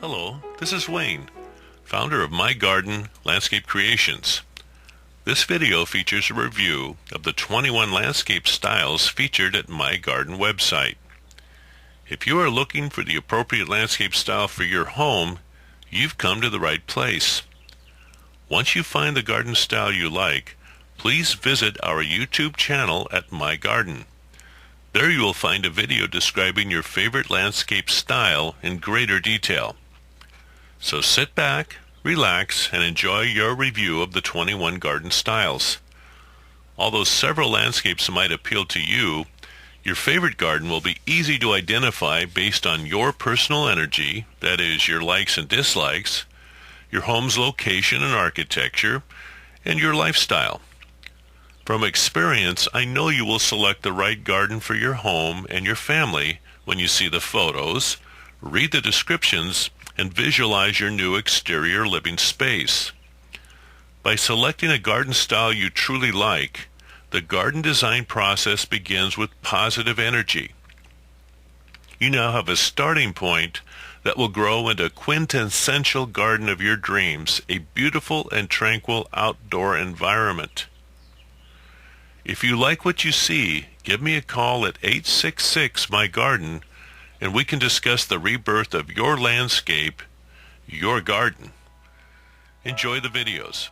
Hello, this is Wayne, founder of My Garden Landscape Creations. This video features a review of the 21 landscape styles featured at My Garden website. If you are looking for the appropriate landscape style for your home, you've come to the right place. Once you find the garden style you like, please visit our YouTube channel at My Garden. There you will find a video describing your favorite landscape style in greater detail. So sit back, relax, and enjoy your review of the 21 garden styles. Although several landscapes might appeal to you, your favorite garden will be easy to identify based on your personal energy, that is, your likes and dislikes, your home's location and architecture, and your lifestyle. From experience, I know you will select the right garden for your home and your family when you see the photos, read the descriptions, and visualize your new exterior living space. By selecting a garden style you truly like, the garden design process begins with positive energy. You now have a starting point that will grow into a quintessential garden of your dreams, a beautiful and tranquil outdoor environment. If you like what you see, give me a call at 866-MY-GARDEN, and we can discuss the rebirth of your landscape, your garden. Enjoy the videos.